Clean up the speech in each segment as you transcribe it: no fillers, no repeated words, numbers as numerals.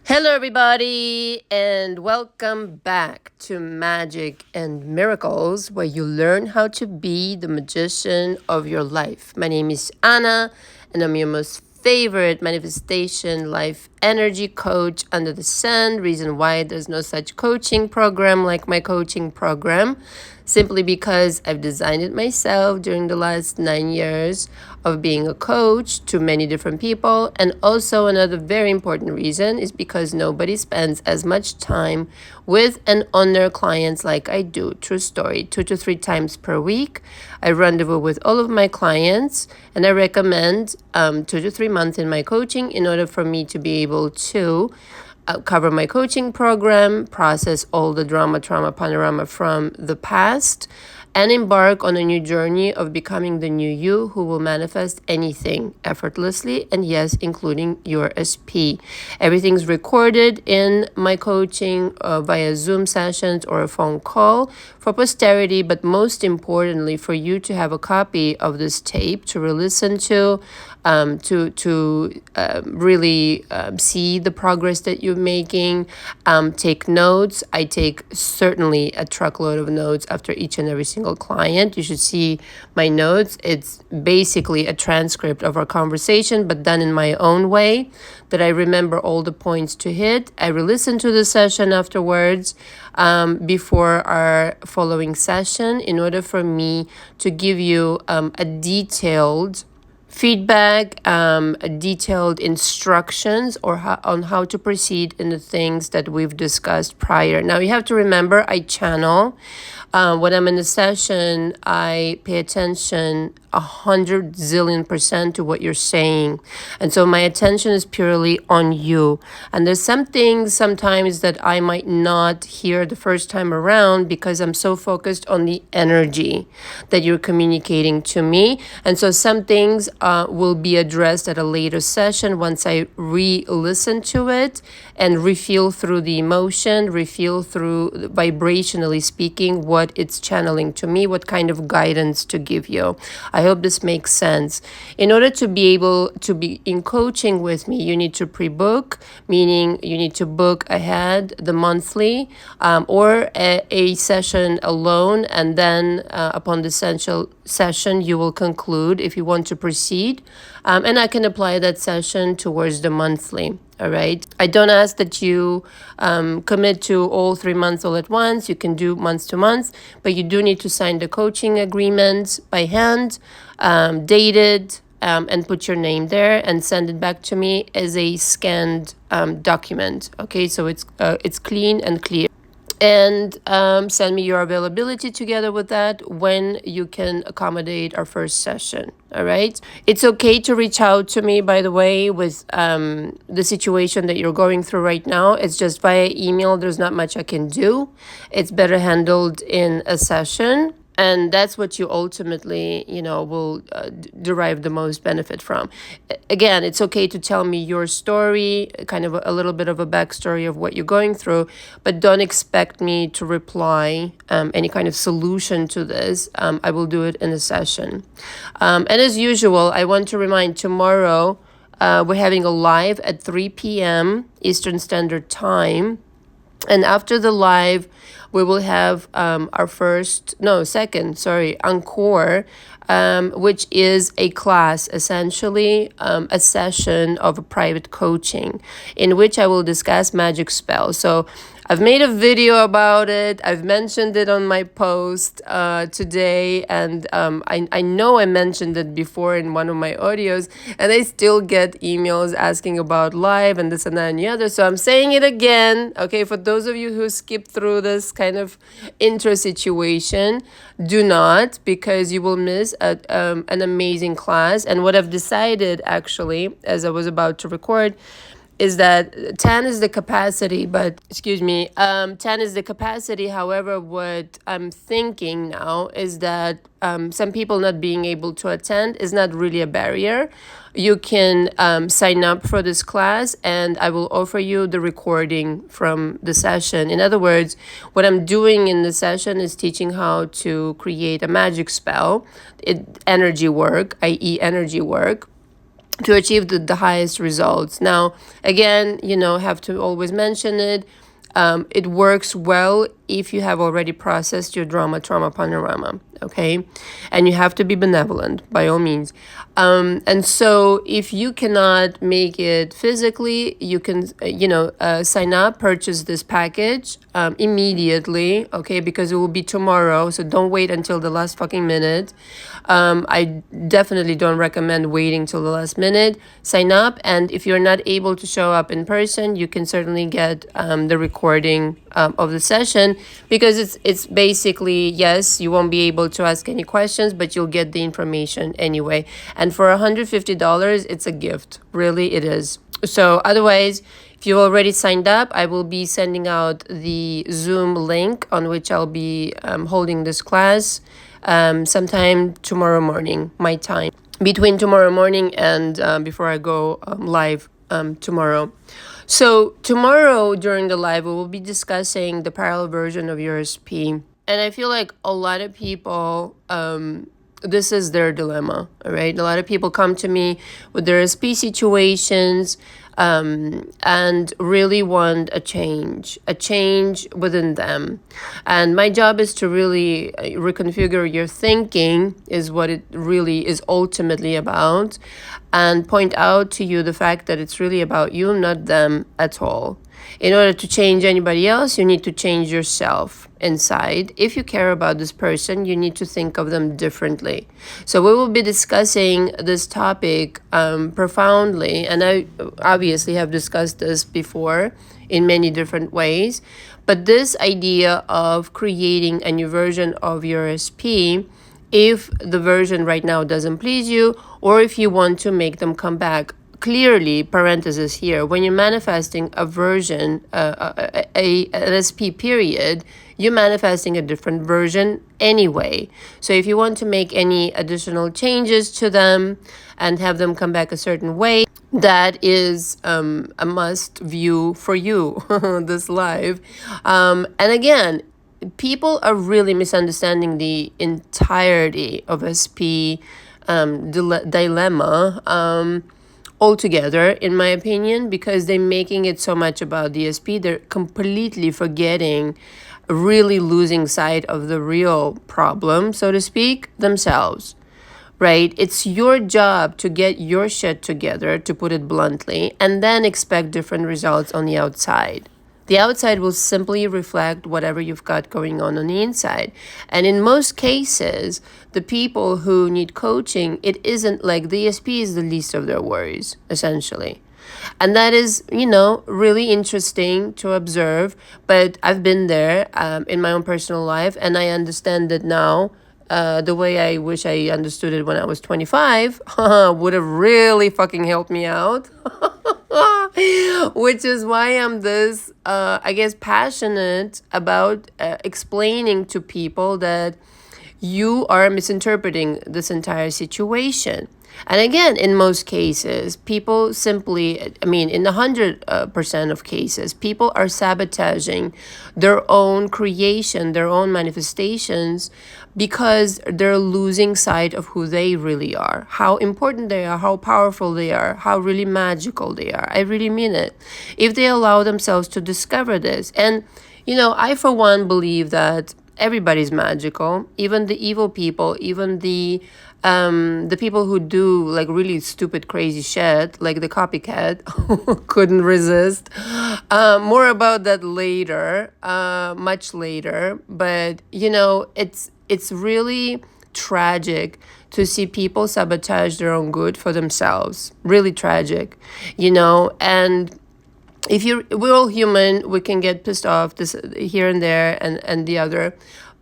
Hello, everybody, and welcome back to Magic and Miracles, where you learn how to be the magician of your life. My name is Anna, and I'm your most favorite manifestation life energy coach under the sun. Reason why there's no such coaching program like my coaching program, simply because I've designed it myself during the last 9 years of being a coach to many different people. And also, another very important reason is because nobody spends as much time with and on their clients like I do. True story, 2 to 3 times per week. I rendezvous with all of my clients, and I recommend 2 to 3 months in my coaching in order for me to be able to cover my coaching program, process all the drama, trauma, panorama from the past, and embark on a new journey of becoming the new you who will manifest anything effortlessly, and yes, including your SP. Everything's recorded in my coaching via Zoom sessions or a phone call for posterity, but most importantly, for you to have a copy of this tape to re-listen to, really see the progress that you're making, take notes. I take certainly a truckload of notes after each and every single client. You should see my notes. It's basically a transcript of our conversation, but done in my own way, that I remember all the points to hit. I re-listen to the session afterwards, before our following session, in order for me to give you a detailed feedback, detailed instructions on how to proceed in the things that we've discussed prior. Now, you have to remember, I channel. When I'm in a session, I pay attention 100 zillion% to what you're saying. And so my attention is purely on you. And there's some things sometimes that I might not hear the first time around because I'm so focused on the energy that you're communicating to me. And so some things will be addressed at a later session once I re-listen to it and refeel through the emotion, refeel through vibrationally speaking what it's channeling to me, what kind of guidance to give you. I hope this makes sense. In order to be able to be in coaching with me, you need to pre-book, meaning you need to book ahead the monthly, or a session alone, and then upon the essential session you will conclude if you want to proceed, and I can apply that session towards the monthly. All right. I don't ask that you commit to all 3 months all at once. You can do months to months, but you do need to sign the coaching agreement by hand, dated, and put your name there and send it back to me as a scanned document. Okay, so it's clean and clear. And send me your availability together with that when you can accommodate our first session. All right. It's okay to reach out to me, by the way, with the situation that you're going through right now. It's just via email. There's not much I can do. It's better handled in a session. And that's what you ultimately, will derive the most benefit from. Again, it's okay to tell me your story, kind of a little bit of a backstory of what you're going through, but don't expect me to reply any kind of solution to this. I will do it in a session. And as usual, I want to remind tomorrow we're having a live at 3 p.m. Eastern Standard Time. And after the live, we will have our encore, which is a class, essentially a session of private coaching in which I will discuss magic spells. So I've made a video about it. I've mentioned it on my post today, and I know I mentioned it before in one of my audios, and I still get emails asking about live and this and that and the other. So I'm saying it again, okay, for those of you who skip through this kind of intro situation, do not, because you will miss an amazing class. And what I've decided, actually, as I was about to record, is that 10 is the capacity, 10 is the capacity. However, what I'm thinking now is that some people not being able to attend is not really a barrier. You can sign up for this class, and I will offer you the recording from the session. In other words, what I'm doing in the session is teaching how to create a magic spell, energy work, i.e. energy work, to achieve the highest results. Now, again, have to always mention it. It works well if you have already processed your drama trauma panorama, okay? And you have to be benevolent by all means. And so if you cannot make it physically, you can, sign up, purchase this package immediately, okay? Because it will be tomorrow, so don't wait until the last fucking minute. I definitely don't recommend waiting till the last minute. Sign up, and if you're not able to show up in person, you can certainly get the recording of the session, because it's basically, yes, you won't be able to ask any questions, but you'll get the information anyway. And for $150, it's a gift. Really, it is. So otherwise, if you already signed up, I will be sending out the Zoom link on which I'll be holding this class sometime tomorrow morning, my time. Between tomorrow morning and before I go live tomorrow. So tomorrow during the live, we will be discussing the parallel version of your SP. And I feel like a lot of people, this is their dilemma, all right? A lot of people come to me with their SP situations and really want a change within them. And my job is to really reconfigure your thinking, is what it really is ultimately about, and point out to you the fact that it's really about you, not them at all. In order to change anybody else, you need to change yourself inside. If you care about this person, you need to think of them differently. So we will be discussing this topic profoundly, and I obviously have discussed this before in many different ways. But this idea of creating a new version of your SP, if the version right now doesn't please you, or if you want to make them come back. Clearly, parenthesis here, when you're manifesting a version, an SP period, you're manifesting a different version anyway. So if you want to make any additional changes to them and have them come back a certain way, that is a must view for you, this live. And again, people are really misunderstanding the entirety of SP dilemma altogether, in my opinion, because they're making it so much about DSP. They're completely forgetting, really losing sight of the real problem, so to speak, themselves, right? It's your job to get your shit together, to put it bluntly, and then expect different results on the outside. The outside will simply reflect whatever you've got going on the inside. And in most cases, the people who need coaching, it isn't like the ESP is the least of their worries, essentially. And that is, really interesting to observe. But I've been there in my own personal life, and I understand it now. The way I wish I understood it when I was 25 would have really fucking helped me out. Which is why I'm this, passionate about explaining to people that you are misinterpreting this entire situation. And again, in most cases, people simply, in 100% of cases, people are sabotaging their own creation, their own manifestations, because they're losing sight of who they really are, how important they are, how powerful they are, how really magical they are. I really mean it. If they allow themselves to discover this. And, I, for one, believe that everybody's magical, even the evil people, even the people who do like really stupid, crazy shit, like the copycat, couldn't resist. More about that later, much later. But, it's really tragic to see people sabotage their own good for themselves. Really tragic, and we're all human, we can get pissed off this here and there and the other,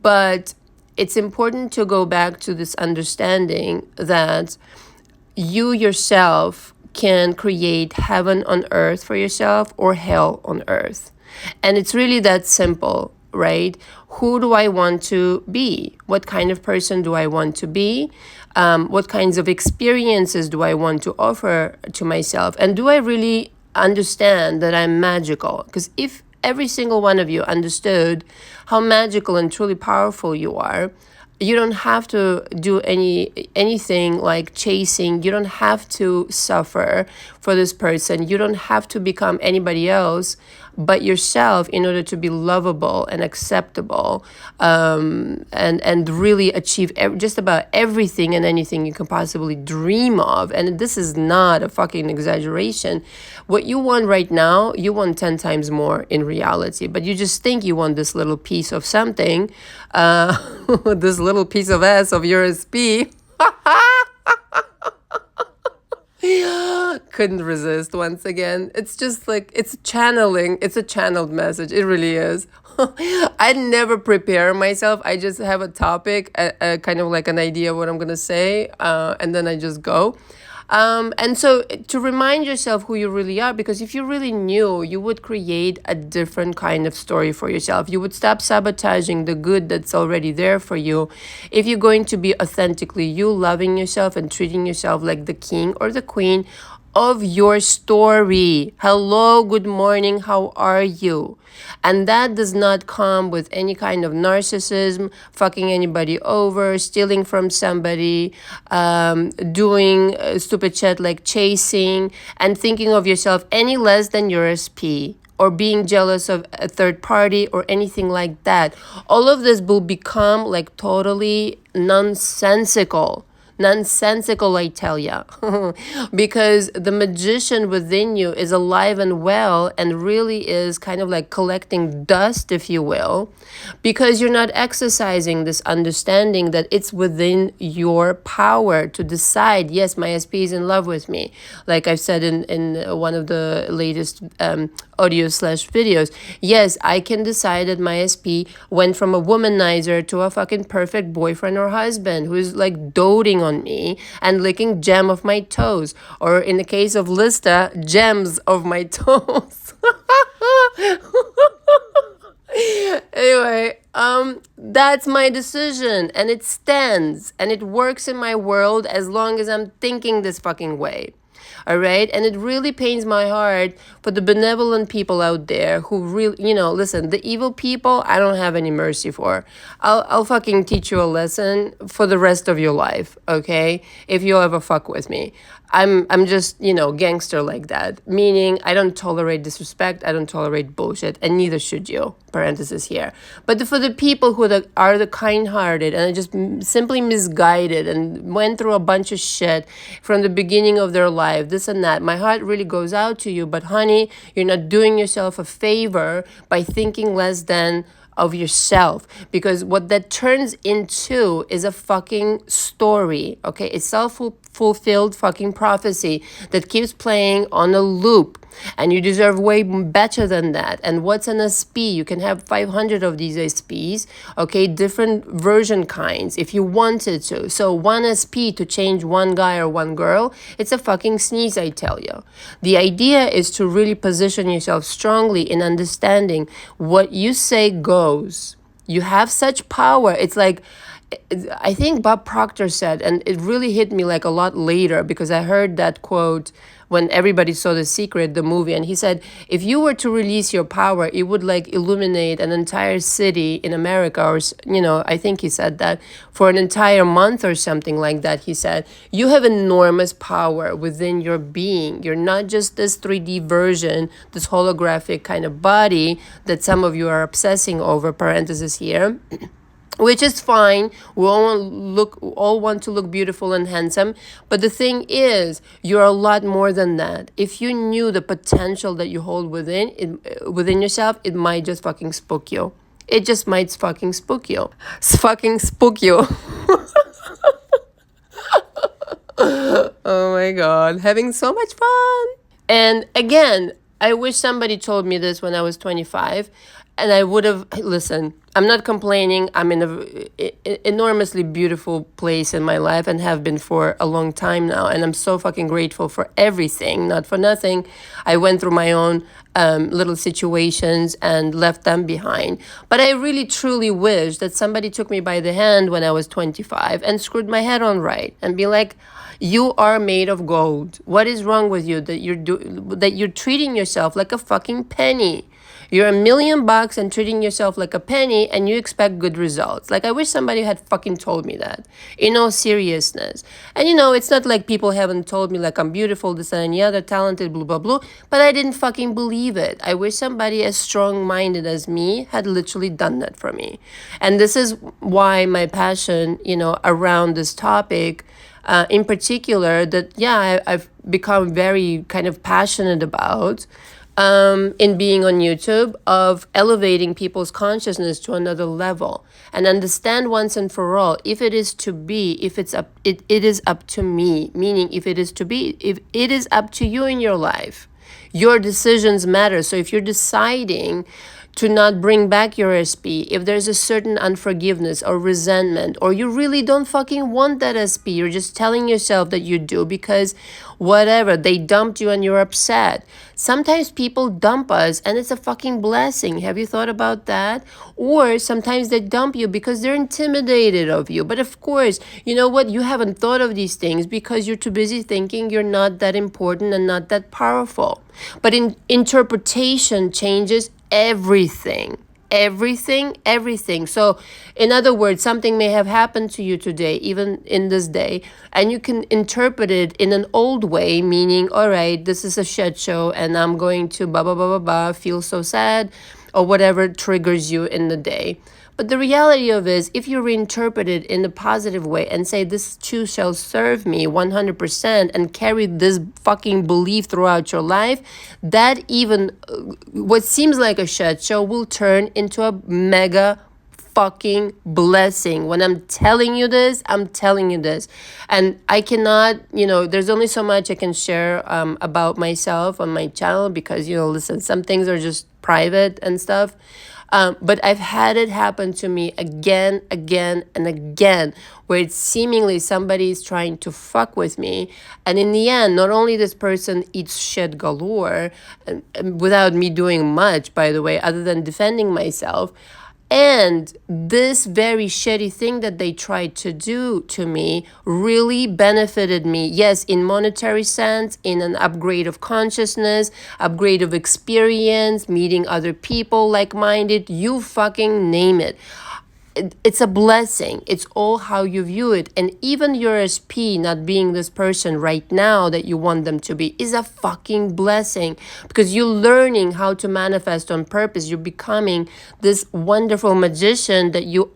but it's important to go back to this understanding that you yourself can create heaven on earth for yourself or hell on earth. And it's really that simple, right? Who do I want to be? What kind of person do I want to be? What kinds of experiences do I want to offer to myself? And do I really understand that I'm magical? Because if every single one of you understood how magical and truly powerful you are, You don't have to do anything like chasing. You don't have to suffer for this person. You don't have to become anybody else but yourself in order to be lovable and acceptable, and really achieve just about everything and anything you can possibly dream of. And this is not a fucking exaggeration. What you want right now, you want 10 times more in reality, but you just think you want this little piece of something, this little piece of ass of your SP. Couldn't resist once again. It's just like, it's channeling. It's a channeled message. It really is. I never prepare myself. I just have a topic, a kind of like an idea of what I'm going to say, and then I just go. And so to remind yourself who you really are, because if you really knew, you would create a different kind of story for yourself. You would stop sabotaging the good that's already there for you. If you're going to be authentically you, loving yourself and treating yourself like the king or the queen of your story. Hello, good morning, how are you? And that does not come with any kind of narcissism, fucking anybody over, stealing from somebody, doing stupid shit like chasing, and thinking of yourself any less than your SP, or being jealous of a third party or anything like that. All of this will become like totally nonsensical. Nonsensical, I tell ya. Because the magician within you is alive and well, and really is kind of like collecting dust, if you will, because you're not exercising this understanding that it's within your power to decide, yes, my SP is in love with me. Like I've said in one of the latest audio/videos, yes, I can decide that my SP went from a womanizer to a fucking perfect boyfriend or husband who's like doting on me and licking gem of my toes, or in the case of Lista, gems of my toes. Anyway, that's my decision, and it stands, and it works in my world as long as I'm thinking this fucking way. All right. And it really pains my heart for the benevolent people out there who really, listen, the evil people, I don't have any mercy for. I'll fucking teach you a lesson for the rest of your life. Okay. If you ever fuck with me. I'm just, gangster like that. Meaning I don't tolerate disrespect. I don't tolerate bullshit. And neither should you. Parenthesis here. But for the people who are the kind-hearted and are just simply misguided and went through a bunch of shit from the beginning of their life, this and that, my heart really goes out to you. But honey, you're not doing yourself a favor by thinking less than of yourself, because what that turns into is a fucking story. Okay, it's self-fulfilled fucking prophecy that keeps playing on a loop, and you deserve way better than that. And what's an SP? You can have 500 of these SPs, okay, different version kinds if you wanted to. So one SP to change one guy or one girl, it's a fucking sneeze, I tell you. The idea is to really position yourself strongly in understanding what you say goes. You have such power. It's like, I think Bob Proctor said, and it really hit me like a lot later because I heard that quote when everybody saw The Secret, the movie, and he said, if you were to release your power, it would like illuminate an entire city in America, or, I think he said that, for an entire month or something like that. He said, you have enormous power within your being. You're not just this 3D version, this holographic kind of body that some of you are obsessing over, parenthesis here. Which is fine. We all want to look beautiful and handsome. But the thing is, you're a lot more than that. If you knew the potential that you hold within yourself, it might just fucking spook you. It just might fucking spook you. Fucking spook you. Oh my God. Having so much fun. And again, I wish somebody told me this when I was 25. And I would have, listen, I'm not complaining. I'm in an enormously beautiful place in my life and have been for a long time now. And I'm so fucking grateful for everything, not for nothing. I went through my own little situations and left them behind. But I really, truly wish that somebody took me by the hand when I was 25 and screwed my head on right and be like, you are made of gold. What is wrong with you that you're treating yourself like a fucking penny? You're $1 million and treating yourself like a penny and you expect good results. Like, I wish somebody had fucking told me that in all seriousness. And it's not like people haven't told me like I'm beautiful, this and the other, talented, blah, blah, blah, but I didn't fucking believe it. I wish somebody as strong-minded as me had literally done that for me. And this is why my passion, around this topic, in particular, that, yeah, I've become very kind of passionate about, in being on YouTube, of elevating people's consciousness to another level and understand once and for all, if it is to be, if it's up, it is up to me, meaning if it is to be, if it is up to you in your life, your decisions matter. So if you're deciding to not bring back your SP, if there's a certain unforgiveness or resentment, or you really don't fucking want that SP, you're just telling yourself that you do because whatever, they dumped you and you're upset. Sometimes people dump us and it's a fucking blessing. Have you thought about that? Or sometimes they dump you because they're intimidated of you. But of course, you know what? You haven't thought of these things because you're too busy thinking you're not that important and not that powerful. But interpretation changes everything. So in other words, something may have happened to you today, even in this day, and you can interpret it in an old way, meaning, all right, this is a shit show and I'm going to blah blah blah blah blah, feel so sad, or whatever triggers you in the day. But the reality of it is, if you reinterpret it in a positive way and say, this too shall serve me 100%, and carry this fucking belief throughout your life, that even what seems like a shit show will turn into a mega fucking blessing. When I'm telling you this, I'm telling you this. And I cannot, there's only so much I can share about myself on my channel because, listen, some things are just private and stuff. But I've had it happen to me again, and again, where it's seemingly somebody's trying to fuck with me. And in the end, not only this person eats shit galore, and without me doing much, by the way, other than defending myself, and this very shitty thing that they tried to do to me really benefited me. Yes, in monetary sense, in an upgrade of consciousness, upgrade of experience, meeting other people like-minded, you fucking name it. It's a blessing. It's all how you view it. And even your SP not being this person right now that you want them to be is a fucking blessing, because you're learning how to manifest on purpose. You're becoming this wonderful magician that you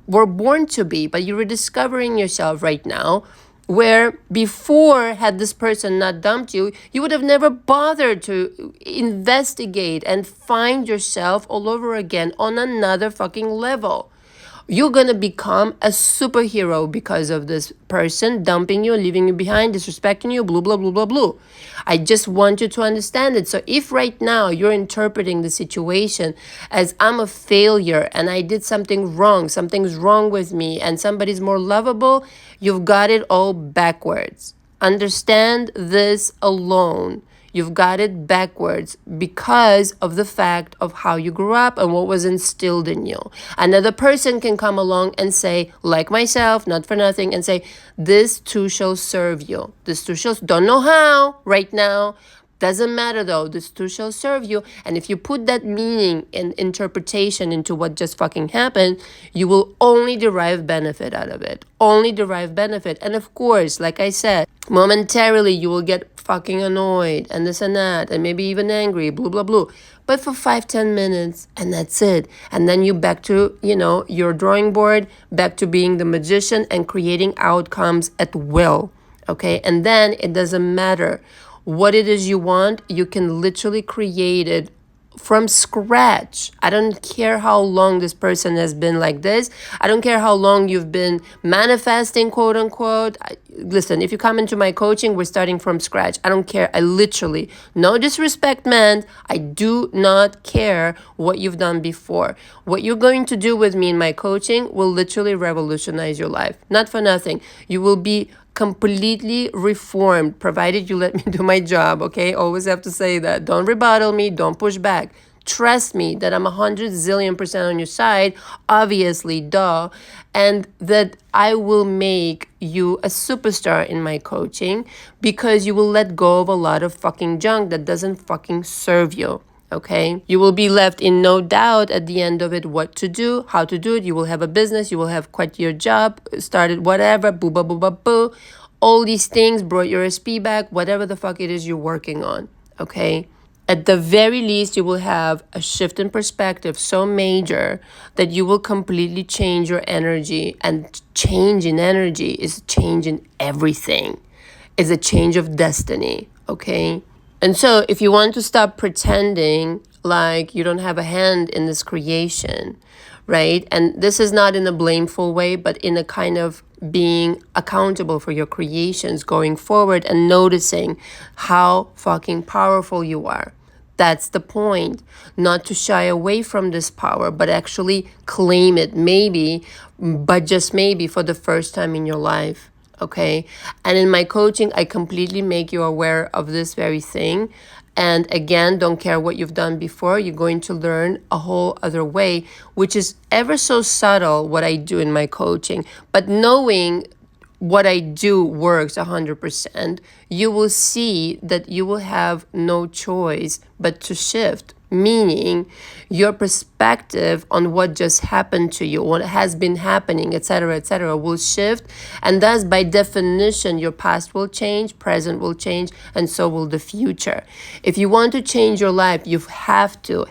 were born to be, but you're rediscovering yourself right now. Where before, had this person not dumped you, you would have never bothered to investigate and find yourself all over again on another fucking level. You're gonna become a superhero because of this person dumping you, leaving you behind, disrespecting you, blah, blah, blah, blah, blah. I just want you to understand it. So if right now you're interpreting the situation as I'm a failure and I did something wrong, something's wrong with me, and somebody's more lovable, you've got it all backwards. Understand this alone. You've got it backwards because of the fact of how you grew up and what was instilled in you. Another person can come along and say, like myself, not for nothing, and say, this too shall serve you. This too shall, don't know how right now. Doesn't matter though, this too shall serve you. And if you put that meaning and interpretation into what just fucking happened, you will only derive benefit out of it. Only derive benefit. And of course, like I said, momentarily you will get fucking annoyed and this and that, and maybe even angry, blah, blah, blah. But for 5-10 minutes, and that's it. And then you back to, your drawing board, back to being the magician and creating outcomes at will. Okay? And then it doesn't matter what it is you want, you can literally create it from scratch. I don't care how long this person has been like this. I don't care how long you've been manifesting, quote unquote. Listen, if you come into my coaching, we're starting from scratch. I don't care. I literally, no disrespect meant, I do not care what you've done before. What you're going to do with me in my coaching will literally revolutionize your life. Not for nothing. You will be completely reformed, provided you let me do my job, okay? Always have to say that. Don't rebuttal me, don't push back. Trust me that I'm 100,000,000% on your side, obviously, duh, and that I will make you a superstar in my coaching because you will let go of a lot of fucking junk that doesn't fucking serve you. Okay, you will be left in no doubt at the end of it what to do, how to do it. You will have a business, you will have quit your job, started whatever, boo, boo, boo, boo, boo. All these things, brought your SP back, whatever the fuck it is you're working on. Okay, at the very least, you will have a shift in perspective so major that you will completely change your energy. And change in energy is change in everything. It's a change of destiny. Okay. And so, if you want to stop pretending like you don't have a hand in this creation, right? And this is not in a blameful way, but in a kind of being accountable for your creations going forward and noticing how fucking powerful you are. That's the point. Not to shy away from this power, but actually claim it, maybe, but just maybe for the first time in your life. Okay. And in my coaching, I completely make you aware of this very thing. And again, don't care what you've done before, you're going to learn a whole other way, which is ever so subtle what I do in my coaching. But knowing what I do works 100%, you will see that you will have no choice but to shift. Meaning your perspective on what just happened to you, what has been happening, etc., will shift. And thus, by definition, your past will change, present will change, and so will the future. If you want to change your life, you have to.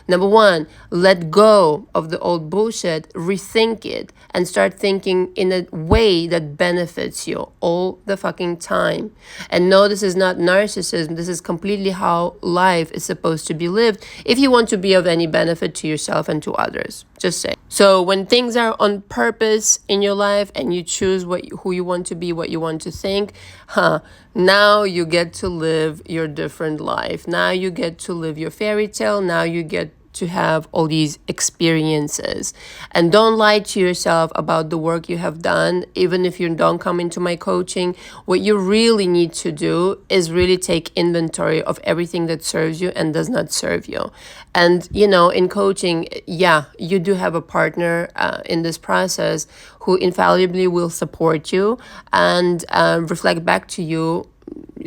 Number one, let go of the old bullshit, rethink it, and start thinking in a way that benefits you all the fucking time. And no, this is not narcissism. This is completely how life is supposed to be lived if you want to be of any benefit to yourself and to others. Just say. So when things are on purpose in your life and you choose who you want to be, what you want to think, now you get to live your different life. Now you get to live your fairy tale. Now you get to have all these experiences. And don't lie to yourself about the work you have done. Even if you don't come into my coaching, what you really need to do is really take inventory of everything that serves you and does not serve you. And, in coaching, you do have a partner in this process who infallibly will support you and reflect back to you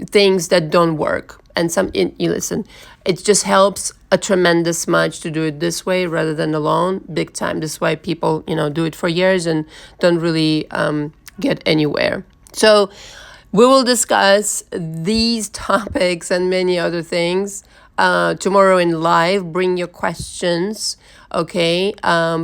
things that don't work. And you listen, it just helps a tremendous much to do it this way rather than alone, big time. This is why people, do it for years and don't really get anywhere. So we will discuss these topics and many other things tomorrow in live. Bring your questions, okay?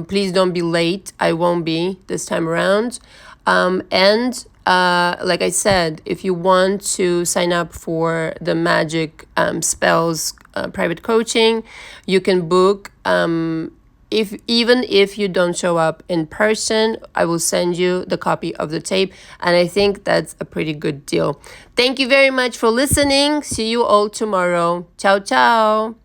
Please don't be late. I won't be this time around. Like I said, if you want to sign up for the magic spells private coaching, you can book. Even if you don't show up in person, I will send you the copy of the tape. And I think that's a pretty good deal. Thank you very much for listening. See you all tomorrow. Ciao, ciao.